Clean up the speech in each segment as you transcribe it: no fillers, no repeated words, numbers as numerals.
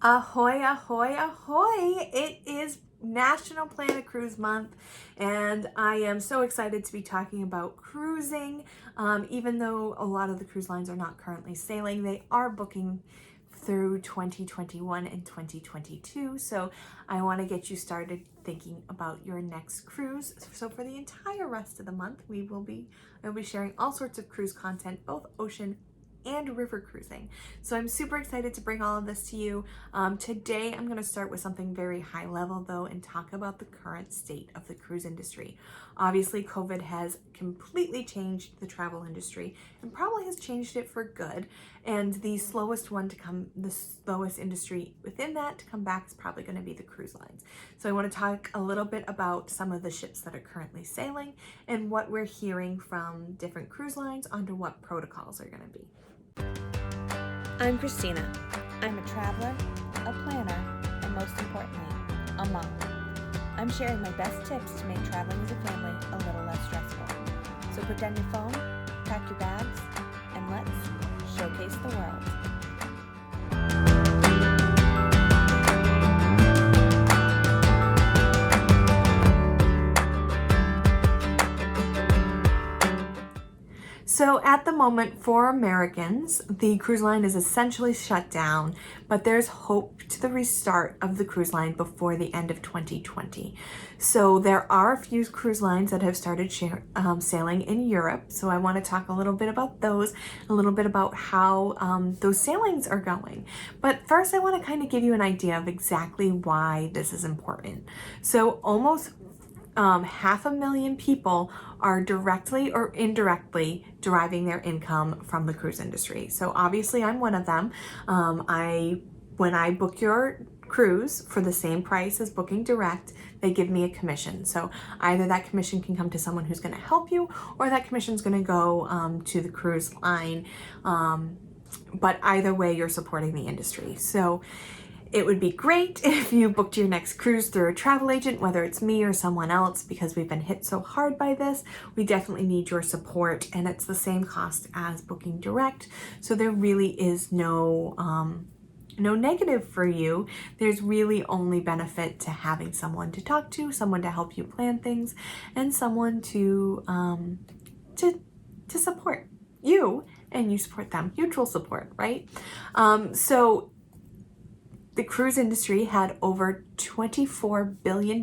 Ahoy, ahoy, ahoy! It is National Plan a Cruise Month, and I am so excited to be talking about cruising. Even though a lot of the cruise lines are not currently sailing, they are booking through 2021 and 2022. So I want to get you started thinking about your next cruise. So for the entire rest of the month, I'll be sharing all sorts of cruise content, both ocean and river cruising. So I'm super excited to bring all of this to you. Today I'm going to start with something very high level though and talk about the current state of the cruise industry. Obviously COVID has completely changed the travel industry and probably has changed it for good, and the slowest industry within that to come back is probably going to be the cruise lines. So I want to talk a little bit about some of the ships that are currently sailing and what we're hearing from different cruise lines onto what protocols are going to be. I'm Christina. I'm a traveler, a planner, and most importantly, a mom. I'm sharing my best tips to make traveling as a family a little less stressful. So put down your phone, pack your bags, and let's showcase the world. So at the moment for Americans, the cruise line is essentially shut down, but there's hope to the restart of the cruise line before the end of 2020. So there are a few cruise lines that have started sailing in Europe. So I want to talk a little bit about those, a little bit about how those sailings are going. But first I want to kind of give you an idea of exactly why this is important. So almost 500,000 people are directly or indirectly deriving their income from the cruise industry. So obviously I'm one of them. When I book your cruise for the same price as booking direct, they give me a commission. So either that commission can come to someone who's going to help you, or that commission is going to go to the cruise line. But either way, you're supporting the industry. So it would be great if you booked your next cruise through a travel agent, whether it's me or someone else, because we've been hit so hard by this. We definitely need your support, and it's the same cost as booking direct. So there really is no negative for you. There's really only benefit to having someone to talk to, someone to help you plan things, and someone to support you and you support them. Mutual support, right? So the cruise industry had over $24 billion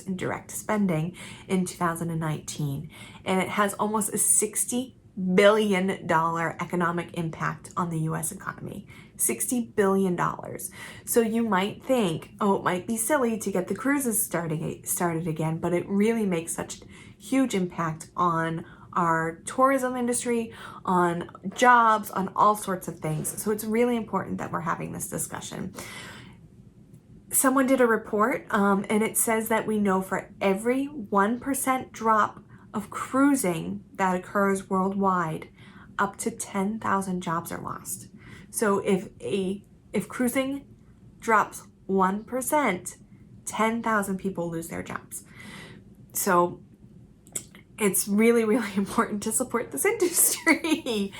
in direct spending in 2019, and it has almost a $60 billion economic impact on the US economy. $60 billion. So you might think, oh, it might be silly to get the cruises started again, but it really makes such huge impact on our tourism industry, on jobs, on all sorts of things. So it's really important that we're having this discussion. Someone did a report, and it says that we know for every 1% drop of cruising that occurs worldwide, up to 10,000 jobs are lost. So if cruising drops 1%, 10,000 people lose their jobs. So it's really, really important to support this industry.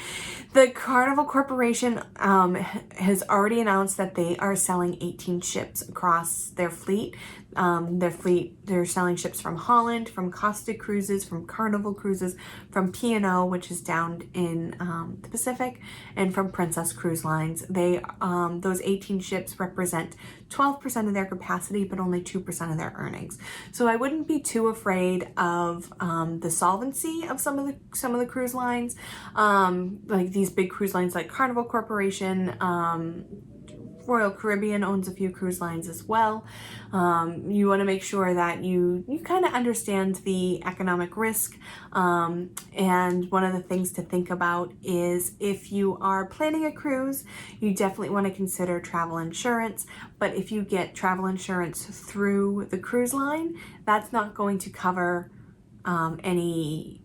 The Carnival Corporation has already announced that they are selling 18 ships across their fleet. They're selling ships from Holland, from Costa Cruises, from Carnival Cruises, from P&O, which is down in the Pacific, and from Princess Cruise Lines. Those 18 ships represent 12% of their capacity, but only 2% of their earnings. So I wouldn't be too afraid of the solvency of some of the cruise lines, like these big cruise lines like Carnival Corporation. Royal Caribbean owns a few cruise lines as well. You want to make sure that you kind of understand the economic risk. And one of the things to think about is if you are planning a cruise, you definitely want to consider travel insurance. But if you get travel insurance through the cruise line, that's not going to cover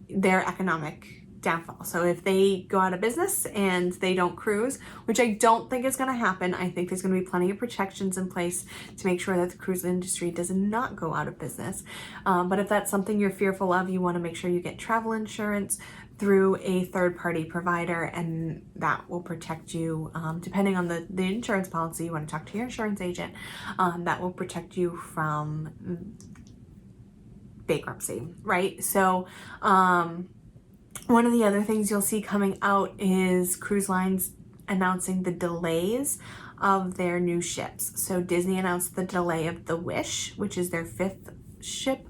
their economic downfall. So if they go out of business and they don't cruise, which I don't think is going to happen, I think there's going to be plenty of protections in place to make sure that the cruise industry does not go out of business. But if that's something you're fearful of, you want to make sure you get travel insurance through a third-party provider, and that will protect you, depending on the insurance policy. You want to talk to your insurance agent. That will protect you from bankruptcy, right? So one of the other things you'll see coming out is cruise lines announcing the delays of their new ships. So Disney announced the delay of the Wish, which is their 5th ship,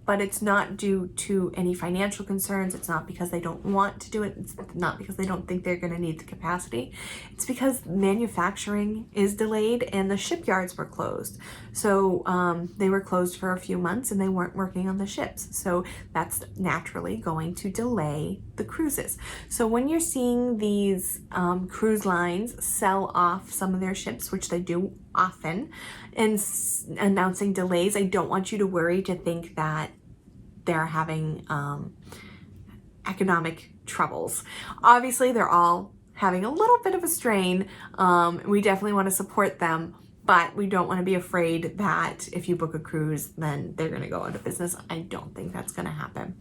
but it's not due to any financial concerns. It's not because they don't want to do it. It's not because they don't think they're going to need the capacity. It's because manufacturing is delayed and the shipyards were closed. So they were closed for a few months and they weren't working on the ships. So that's naturally going to delay the cruises. So when you're seeing these cruise lines sell off some of their ships, which they do often, and announcing delays, I don't want you to worry to think that they're having economic troubles. Obviously, they're all having a little bit of a strain. We definitely want to support them, but we don't want to be afraid that if you book a cruise, then they're going to go out of business. I don't think that's going to happen.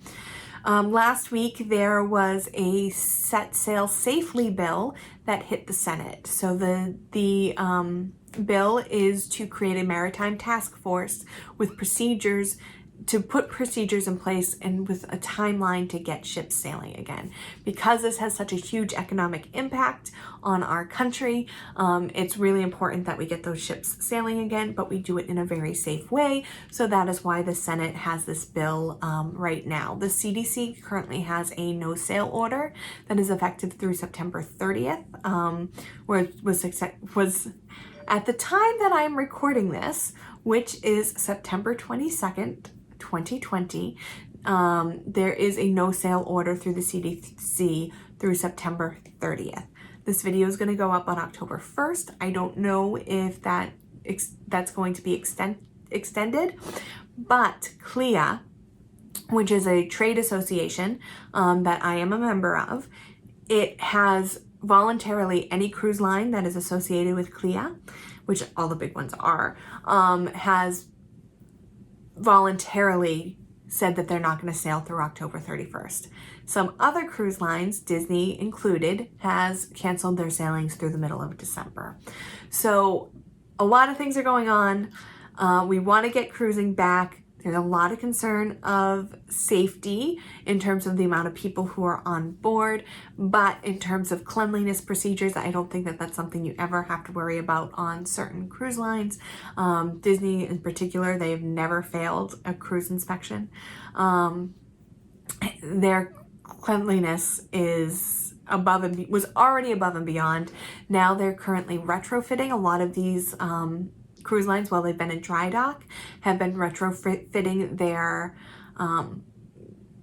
Last week, there was a Set Sail Safely bill that hit the Senate. So the bill is to create a maritime task force with procedures to put procedures in place and with a timeline to get ships sailing again. Because this has such a huge economic impact on our country, it's really important that we get those ships sailing again, but we do it in a very safe way. So that is why the Senate has this bill right now. The CDC currently has a no sail order that is effective through September 30th, where it was at the time that I'm recording this, which is September 22nd, 2020, there is a no sail order through the CDC through September 30th. This video is going to go up on October 1st. I don't know if that's going to be extended, but CLIA, which is a trade association that I am a member of, it has voluntarily any cruise line that is associated with CLIA, which all the big ones are, has voluntarily said that they're not going to sail through October 31st. Some other cruise lines, Disney included, has canceled their sailings through the middle of December. So a lot of things are going on. We want to get cruising back. There's a lot of concern of safety in terms of the amount of people who are on board, but in terms of cleanliness procedures, I don't think that that's something you ever have to worry about on certain cruise lines. Disney in particular, they have never failed a cruise inspection. Their cleanliness is was already above and beyond. Now they're currently retrofitting a lot of these cruise lines, while they've been in dry dock, have been retrofitting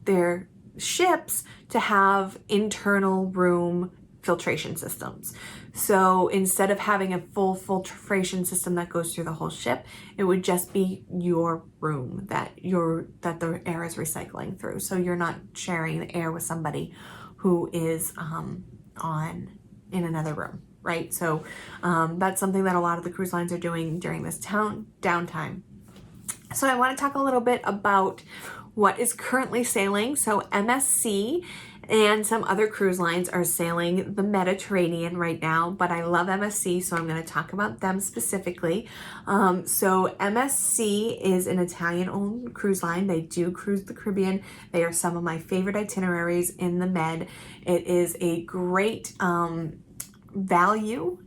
their ships to have internal room filtration systems. So instead of having a full filtration system that goes through the whole ship, it would just be your room that the air is recycling through. So you're not sharing the air with somebody who is in another room. Right? So that's something that a lot of the cruise lines are doing during this downtime. So I want to talk a little bit about what is currently sailing. So MSC and some other cruise lines are sailing the Mediterranean right now, but I love MSC, so I'm going to talk about them specifically. So MSC is an Italian-owned cruise line. They do cruise the Caribbean. They are some of my favorite itineraries in the Med. It is a great value.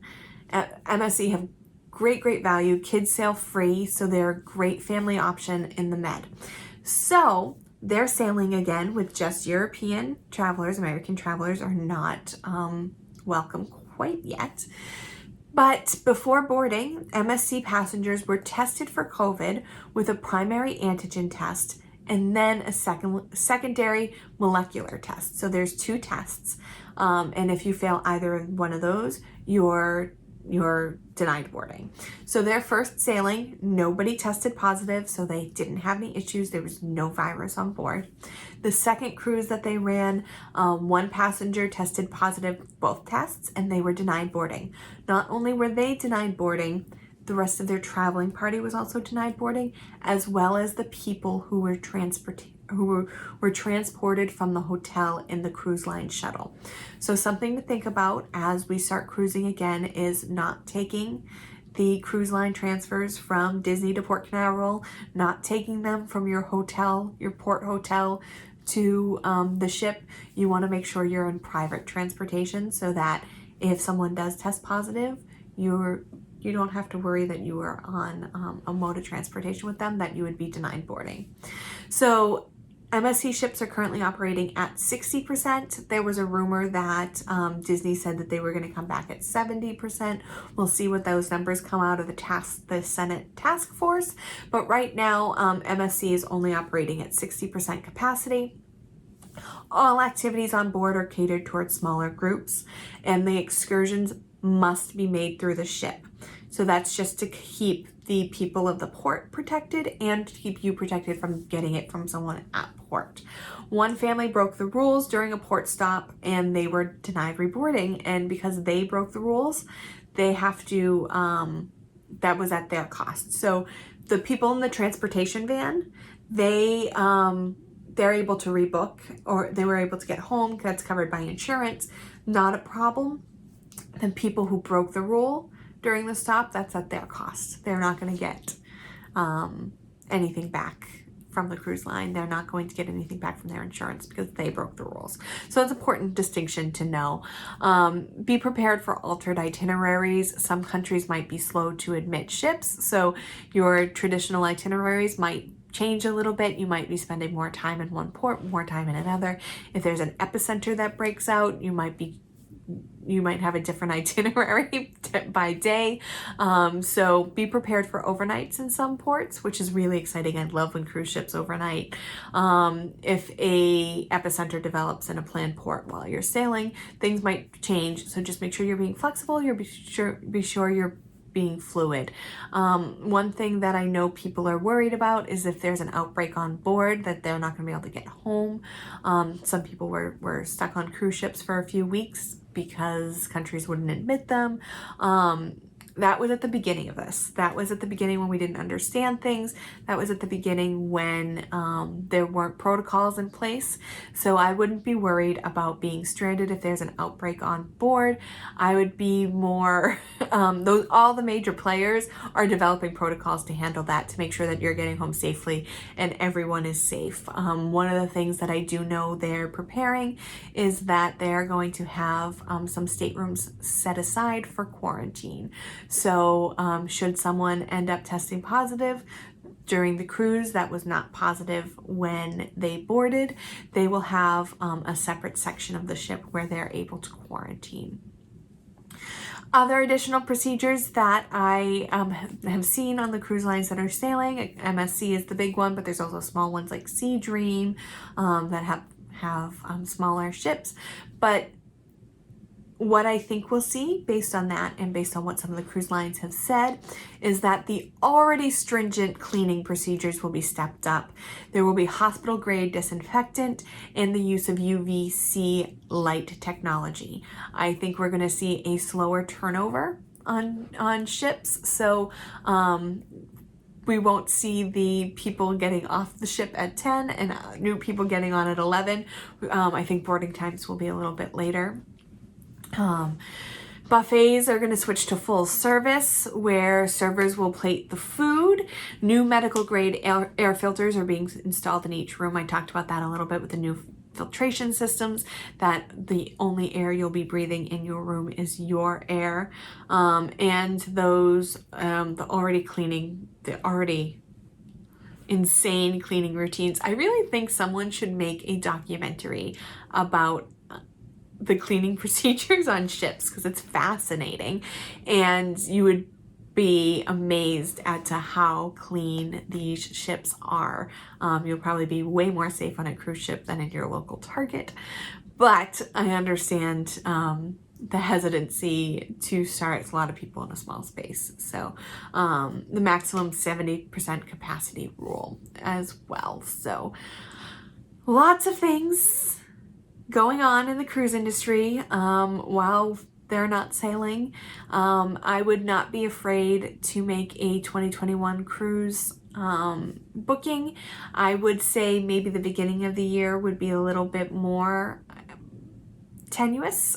MSC have great value. Kids sail free, so they're a great family option in the Med. So they're sailing again with just European travelers. American travelers are not welcome quite yet. But before boarding, MSC passengers were tested for COVID with a primary antigen test and then a secondary molecular test. So there's 2 tests. And if you fail either one of those, you're denied boarding. So their first sailing, nobody tested positive, so they didn't have any issues. There was no virus on board. The second cruise that they ran, 1 passenger tested positive both tests, and they were denied boarding. Not only were they denied boarding, the rest of their traveling party was also denied boarding, as well as the people who were were transported from the hotel in the cruise line shuttle. So something to think about as we start cruising again is not taking the cruise line transfers from Disney to Port Canaveral, not taking them from your hotel, your port hotel, to the ship. You want to make sure you're in private transportation so that if someone does test positive, you don't have to worry that you are on a mode of transportation with them that you would be denied boarding. So MSC ships are currently operating at 60%. There was a rumor that Disney said that they were going to come back at 70%. We'll see what those numbers come out of the Senate task force. But right now, MSC is only operating at 60% capacity. All activities on board are catered towards smaller groups, and the excursions must be made through the ship. So that's just to keep the people of the port protected and to keep you protected from getting it from someone at port. One family broke the rules during a port stop and they were denied reboarding, and because they broke the rules, they have to, that was at their cost. So the people in the transportation van, they're able to rebook, or they were able to get home. That's covered by insurance, not a problem. The people who broke the rule during the stop, that's at their cost. They're not going to get anything back from the cruise line. They're not going to get anything back from their insurance because they broke the rules. So it's an important distinction to know. Be prepared for altered itineraries. Some countries might be slow to admit ships, so your traditional itineraries might change a little bit. You might be spending more time in one port, more time in another. If there's an epicenter that breaks out, you might have a different itinerary by day. So be prepared for overnights in some ports, which is really exciting. I love when cruise ships overnight. If a epicenter develops in a planned port while you're sailing, things might change. So just make sure you're being flexible. Be sure you're being fluid. One thing that I know people are worried about is if there's an outbreak on board, that they're not going to be able to get home. Some people were stuck on cruise ships for a few weeks because countries wouldn't admit them. That was at the beginning of this. That was at the beginning when we didn't understand things. That was at the beginning when there weren't protocols in place. So I wouldn't be worried about being stranded if there's an outbreak on board. I would be more, all the major players are developing protocols to handle that, to make sure that you're getting home safely and everyone is safe. One of the things that I do know they're preparing is that they're going to have some staterooms set aside for quarantine. So should someone end up testing positive during the cruise that was not positive when they boarded, they will have a separate section of the ship where they're able to quarantine. Other additional procedures that I have seen on the cruise lines that are sailing, MSC is the big one, but there's also small ones like Sea Dream that have smaller ships. But what I think we'll see based on that and based on what some of the cruise lines have said is that the already stringent cleaning procedures will be stepped up. There will be hospital grade disinfectant and the use of UVC light technology. I think we're going to see a slower turnover on ships. So we won't see the people getting off the ship at 10 and new people getting on at 11. I think boarding times will be a little bit later. Buffets are going to switch to full service where servers will plate the food. New medical grade air filters are being installed in each room. I talked about that a little bit with the new filtration systems, that the only air you'll be breathing in your room is your air. And those, the already insane cleaning routines. I really think someone should make a documentary about the cleaning procedures on ships because it's fascinating, and you would be amazed at to how clean these ships are. You'll probably be way more safe on a cruise ship than in your local Target, but I understand the hesitancy to start. It's a lot of people in a small space. So the maximum 70% capacity rule as well. So lots of things going on in the cruise industry while they're not sailing. I would not be afraid to make a 2021 cruise booking. I would say maybe the beginning of the year would be a little bit more tenuous.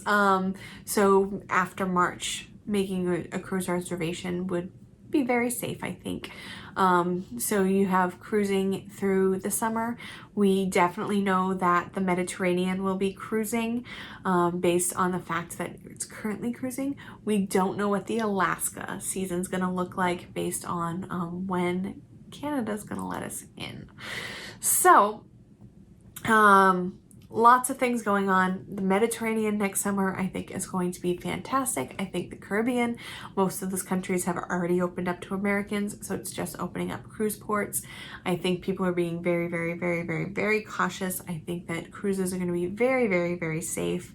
So after March, making a cruise reservation would be very safe, I think. So you have cruising through the summer. We definitely know that the Mediterranean will be cruising based on the fact that it's currently cruising. We don't know what the Alaska season's going to look like based on when Canada's going to let us in. So, lots of things going on. The Mediterranean next summer, I think, is going to be fantastic. I think the Caribbean, most of those countries have already opened up to Americans, so it's just opening up cruise ports. I think people are being very, very, very, very, very cautious. I think that cruises are going to be very, very, very safe.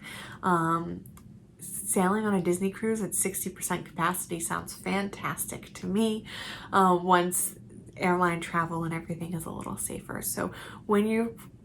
Sailing on a Disney cruise at 60% capacity sounds fantastic to me once airline travel and everything is a little safer. So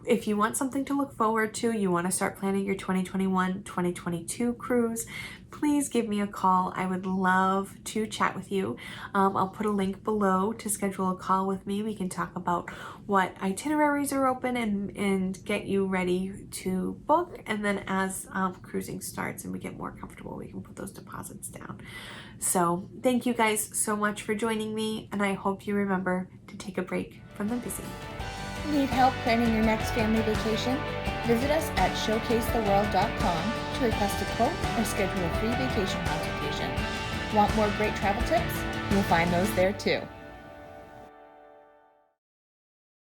if you want something to look forward to, you want to start planning your 2021-2022 cruise, please give me a call. I would love to chat with you. I'll put a link below to schedule a call with me. We can talk about what itineraries are open and get you ready to book. And then as cruising starts and we get more comfortable, we can put those deposits down. So thank you guys so much for joining me, and I hope you remember to take a break from the busy. Need help planning your next family vacation? Visit us at showcasetheworld.com to request a quote or schedule a free vacation consultation. Want more great travel tips? You'll find those there too.